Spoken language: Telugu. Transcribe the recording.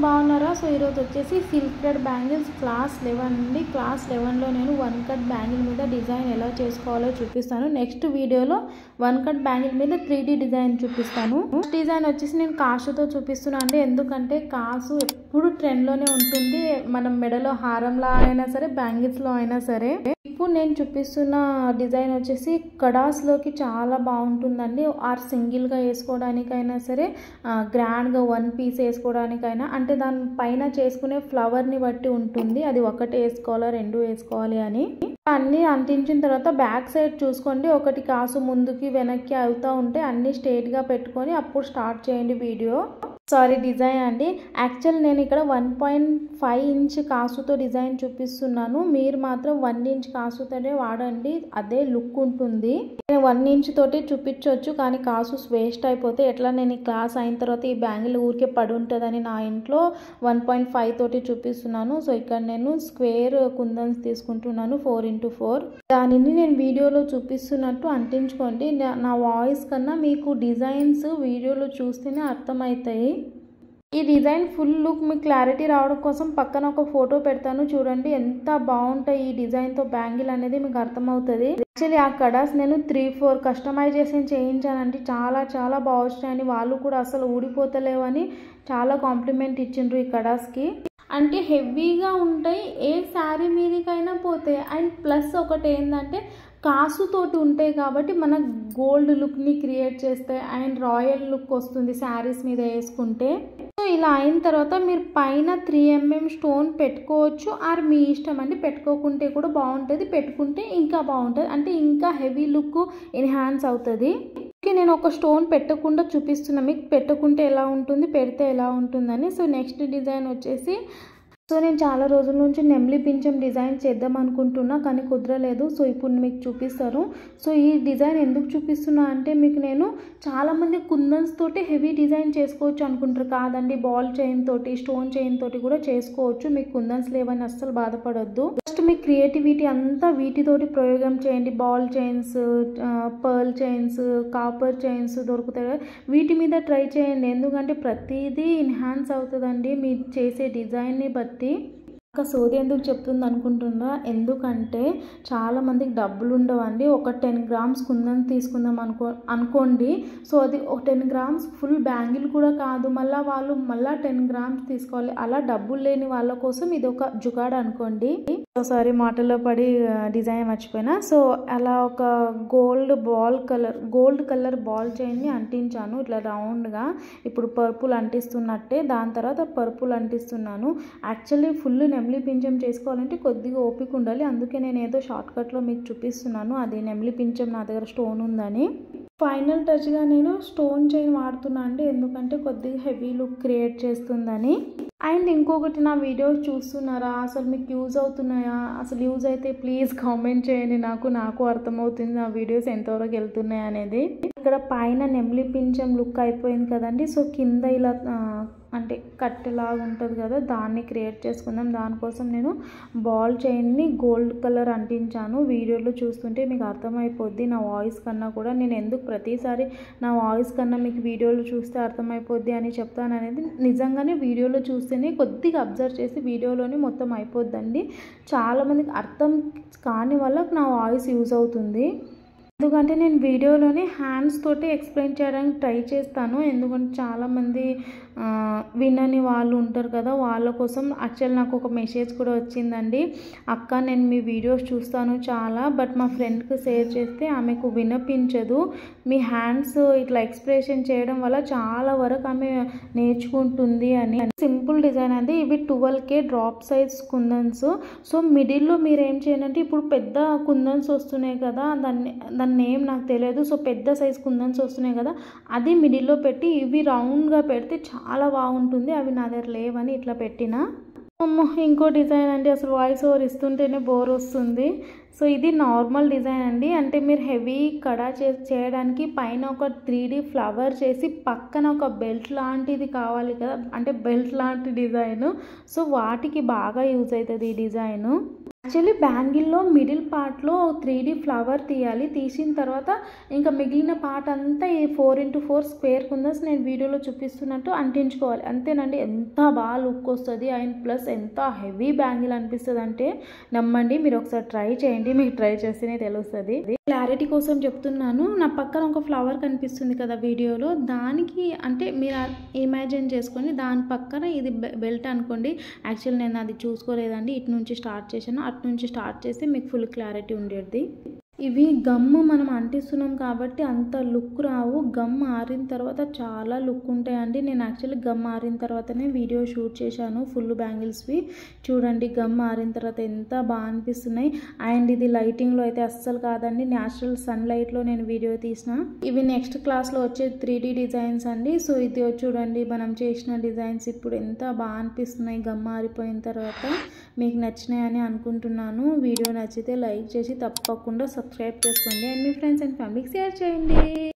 బాగున్నారా? సో ఈరోజు వచ్చేసి సిల్క్ థ్రెడ్ బ్యాంగిల్స్ క్లాస్ 11 అండి. క్లాస్ 11లో నేను వన్ కట్ బ్యాంగిల్ మీద డిజైన్ ఎలా చేసుకోవాలో చూపిస్తాను. నెక్స్ట్ వీడియోలో వన్ కట్ బ్యాంగిల్ మీద 3D డిజైన్ చూపిస్తాను. డిజైన్ వచ్చేసి నేను కాసుతో చూపిస్తున్నాను అండి. ఎందుకంటే కాసు ఎప్పుడు ట్రెండ్లోనే ఉంటుంది. మనం మెడలో హారంలా అయినా సరే, బ్యాంగిల్స్లో అయినా సరే. ఇప్పుడు నేను చూపిస్తున్న డిజైన్ వచ్చేసి కడాస్లోకి చాలా బాగుంటుందండి. ఆర్ సింగిల్గా వేసుకోవడానికైనా సరే, గ్రాండ్గా వన్ పీస్ వేసుకోవడానికైనా, అంటే దాని పైన చేసుకునే ఫ్లవర్ని బట్టి ఉంటుంది. అది ఒకటి వేసుకోవాలా, రెండు వేసుకోవాలి అని. అన్నీ అంటించిన తర్వాత బ్యాక్ సైడ్ చూసుకోండి. ఒకటి కాసు ముందుకి వెనక్కి అవుతూ ఉంటే అన్నీ స్ట్రేట్గా పెట్టుకొని అప్పుడు స్టార్ట్ చేయండి వీడియో. సారీ, డిజైన్ అండి. యాక్చువల్ నేను ఇక్కడ 1.5 ఇంచ్ కాసుతో డిజైన్ చూపిస్తున్నాను. మీరు మాత్రం 1 ఇంచ్ కాసుతోనే వాడండి, అదే లుక్ ఉంటుంది. నేను 1 ఇంచ్ తోటి చూపించవచ్చు, కానీ కాసు వేస్ట్ అయిపోతే ఎట్లా. నేను ఈ క్లాస్ అయిన తర్వాత ఈ బ్యాంగిల్ ఊరికే పడి ఉంటుందని నా ఇంట్లో 1.5 తోటి చూపిస్తున్నాను. సో ఇక్కడ నేను స్క్వేర్ కుందన్స్ తీసుకుంటున్నాను 4x4. దానిని నేను వీడియోలో చూపిస్తున్నట్టు అంటించుకోండి. నా వాయిస్ కన్నా మీకు డిజైన్స్ వీడియోలో చూస్తేనే అర్థమవుతాయి. ఈ డిజైన్ ఫుల్ లుక్ మీకు క్లారిటీ రావడం కోసం పక్కన ఒక ఫోటో పెడతాను, చూడండి ఎంత బాగుంటాయి ఈ డిజైన్తో బ్యాంగిల్ అనేది మీకు అర్థమవుతుంది. యాక్చువల్లీ ఆ కడాస్ నేను 3-4 కస్టమైజేషన్ చేయించానండి. చాలా చాలా బాగా వచ్చినాయని, వాళ్ళు కూడా అసలు ఊడిపోతలేవని చాలా కాంప్లిమెంట్ ఇచ్చిండ్రు ఈ కడాస్కి. అంటే హెవీగా ఉంటాయి, ఏ శారీ మీదకైనా పోతాయి. అండ్ ప్లస్ ఒకటి ఏంటంటే కాసుతోటి ఉంటాయి కాబట్టి మన గోల్డ్ లుక్ని క్రియేట్ చేస్తాయి అండ్ రాయల్ లుక్ వస్తుంది శారీస్ మీద వేసుకుంటే. సో ఇలా అయిన తర్వాత మీరు పైన 3mm స్టోన్ పెట్టుకోవచ్చు, ఆర్ మీ ఇష్టం అండి. పెట్టుకోకుంటే కూడా బాగుంటుంది, పెట్టుకుంటే ఇంకా బాగుంటుంది, అంటే ఇంకా హెవీ లుక్ ఎన్హాన్స్ అవుతుంది. నేను ఒక స్టోన్ పెట్టకుండా చూపిస్తున్నా మీకు, పెట్టుకుంటే ఎలా ఉంటుంది, పెడితే ఎలా ఉంటుందని. సో నెక్స్ట్ డిజైన్ వచ్చేసి, సో నేను చాలా రోజుల నుంచి నెమ్లి పింఛం డిజైన్ చేద్దాం అనుకుంటున్నా, కానీ కుదరలేదు. సో ఇప్పుడు మీకు చూపిస్తాను. సో ఈ డిజైన్ ఎందుకు చూపిస్తున్నా అంటే, మీకు నేను చాలామంది కుందన్స్ తోటి హెవీ డిజైన్ చేసుకోవచ్చు అనుకుంటారు. కాదండి, బాల్ చైన్ తోటి, స్టోన్ చైన్ తోటి కూడా చేసుకోవచ్చు. మీకు కుందన్స్ లేవని అస్సలు బాధపడొద్దు. ఫస్ట్ మీ క్రియేటివిటీ అంతా వీటితోటి ప్రయోగం చేయండి. Ball chains, pearl chains, copper chains దొరుకుతాయి, వీటి మీద ట్రై చేయండి. ఎందుకంటే ప్రతిదీ ఎన్హాన్స్ అవుతుందండి మీరు చేసే డిజైన్ని బట్టి. ఇంకా సోది ఎందుకు చెప్తుంది అనుకుంటున్నా, ఎందుకంటే చాలామందికి డబ్బులు ఉండవండి. ఒక 10 గ్రామ్స్ కుందన్ తీసుకుందాం అనుకోండి. సో అది ఒక 10 గ్రామ్స్ ఫుల్ బ్యాంగిల్ కూడా కాదు, వాళ్ళు 10 గ్రామ్స్ తీసుకోవాలి. అలా డబ్బులు లేని వాళ్ళ కోసం ఇది ఒక జుగాడ్ అనుకోండి. సారీ, మాటల్లో పడి డిజైన్ మర్చిపోయినా. సో అలా ఒక గోల్డ్ కలర్ బాల్ చైన్ని అంటించాను ఇట్లా రౌండ్గా. ఇప్పుడు పర్పుల్ అంటిస్తున్నట్టే, దాని తర్వాత పర్పుల్ అంటిస్తున్నాను. యాక్చువల్లీ ఫుల్ నెమ్లి పింఛం చేసుకోవాలంటే కొద్దిగా ఓపిక ఉండాలి, అందుకే నేను ఏదో షార్ట్కట్లో మీకు చూపిస్తున్నాను. అది నెమ్లి పింఛం నా దగ్గర స్టోన్ ఉందని. ఫైనల్ టచ్గా నేను స్టోన్ చైన్ వాడుతున్నా అండి, ఎందుకంటే కొద్దిగా హెవీ లుక్ క్రియేట్ చేస్తుందని. అండ్ ఇంకొకటి, నా వీడియోస్ చూస్తున్నారా, అసలు మీకు యూజ్ అవుతున్నాయా? అసలు యూజ్ అయితే ప్లీజ్ కామెంట్ చేయండి, నాకు అర్థమవుతుంది నా వీడియోస్ ఎంతవరకు వెళ్తున్నాయి అనేది. ఇక్కడ పైన నెమ్లి పింఛం లుక్ అయిపోయింది కదండి. సో కింద ఇలా అంటే కట్టెలాగా ఉంటుంది కదా, దాన్ని క్రియేట్ చేసుకుందాం. దానికోసం నేను బాల్ చైన్ని గోల్డ్ కలర్ అంటించాను. వీడియోలో చూస్తుంటే మీకు అర్థమైపోద్ది నా వాయిస్ కన్నా కూడా. నేను ఎందుకు ప్రతిసారి నా వాయిస్ కన్నా మీకు వీడియోలో చూస్తే అర్థమైపోద్ది అని చెప్తాను అనేది, నిజంగానే వీడియోలో చూస్తేనే కొద్దిగా అబ్జర్వ్ చేసి వీడియోలోనే మొత్తం అయిపోద్దండి. చాలామందికి అర్థం కాని వాళ్ళకి నా వాయిస్ యూజ్ అవుతుంది. ఎందుకంటే నేను వీడియోలోనే హ్యాండ్స్ తోటి ఎక్స్ప్లెయిన్ చేయడానికి ట్రై చేస్తాను. ఎందుకంటే చాలామంది వినని వాళ్ళు ఉంటారు కదా, వాళ్ళ కోసం. యాక్చువల్ నాకు ఒక మెసేజ్ కూడా వచ్చిందండి, అక్క నేను మీ వీడియోస్ చూస్తాను చాలా, బట్ మా ఫ్రెండ్కి షేర్ చేస్తే ఆమెకు వినిపించదు, మీ హ్యాండ్స్ ఇట్లా ఎక్స్ప్రెషన్ చేయడం వల్ల చాలా వరకు ఆమె నేర్చుకుంటుంది అని. సింపుల్ డిజైన్ అది. ఇవి 12K డ్రాప్ సైజ్ కుందన్స్. సో మిడిల్లో మీరు ఏం చేయాలంటే, ఇప్పుడు పెద్ద కుందన్స్ వస్తున్నాయి కదా, దాని నేమ్ నాకు తెలియదు. సో పెద్ద సైజ్ కుందన్స్ వస్తున్నాయి కదా, అది మిడిల్లో పెట్టి ఇవి రౌండ్గా పెడితే చాలా బాగుంటుంది. అవి నా దగ్గర లేవని ఇట్లా పెట్టిన. ఇంకో డిజైన్ అండి, అసలు వాయిస్ ఓవర్ ఇస్తుంటేనే బోర్ వస్తుంది. సో ఇది నార్మల్ డిజైన్ అండి. అంటే మీరు హెవీ కడా చేయడానికి పైన ఒక 3D ఫ్లవర్ చేసి పక్కన ఒక బెల్ట్ లాంటిది కావాలి కదా, అంటే బెల్ట్ లాంటి డిజైన్. సో వాటికి బాగా యూజ్ అవుతుంది ఈ డిజైను. యాక్చువల్లీ బ్యాంగిల్లో మిడిల్ పార్ట్లో 3D ఫ్లవర్ తీయాలి. తీసిన తర్వాత ఇంకా మిగిలిన పార్ట్ అంతా ఈ 4x4 స్క్వేర్ కుందన్స్ నేను వీడియోలో చూపిస్తున్నట్టు అంటించుకోవాలి. అంతేనండి, ఎంత బాగా లుక్ వస్తుంది. అండ్ ప్లస్ ఎంత హెవీ బ్యాంగిల్ అనిపిస్తుంది అంటే నమ్మండి, మీరు ఒకసారి ట్రై చేయండి, మీకు ట్రై చేస్తేనే తెలుస్తుంది. క్లారిటీ కోసం చెప్తున్నాను. నా పక్కన ఒక ఫ్లవర్ కనిపిస్తుంది కదా వీడియోలో, దానికి అంటే మీరు ఇమాజిన్ చేసుకొని దాని పక్కన ఇది బెల్ట్ అనుకోండి. యాక్చువల్ నేను అది చూసుకోలేదండి, ఇటు నుంచి స్టార్ట్ చేశాను. అటు నుంచి స్టార్ట్ చేస్తే మీకు ఫుల్ క్లారిటీ ఉండేది. ఇవి గమ్ము మనం అంటిస్తున్నాం కాబట్టి అంత లుక్ రావు. గమ్ ఆరిన తర్వాత చాలా లుక్ ఉంటాయండి. నేను యాక్చువల్లీ గమ్ ఆరిన తర్వాతనే వీడియో షూట్ చేశాను ఫుల్ బ్యాంగిల్స్వి. చూడండి గమ్ ఆరిన తర్వాత ఎంత బాగా అనిపిస్తున్నాయి. అండ్ ఇది లైటింగ్లో అయితే అస్సలు కాదండి, న్యాచురల్ సన్లైట్లో నేను వీడియో తీసిన. ఇవి నెక్స్ట్ క్లాస్లో వచ్చే 3D డిజైన్స్ అండి. సో ఇది చూడండి మనం చేసిన డిజైన్స్ ఇప్పుడు ఎంత బాగా అనిపిస్తున్నాయి గమ్ ఆరిపోయిన తర్వాత. మీకు నచ్చినాయని అనుకుంటున్నాను. వీడియో నచ్చితే లైక్ చేసి తప్పకుండా సబ్స్క్రైబ్ చేసుకోండి. అండ్ మీ ఫ్రెండ్స్ అండ్ ఫ్యామిలీకి షేర్ చేయండి.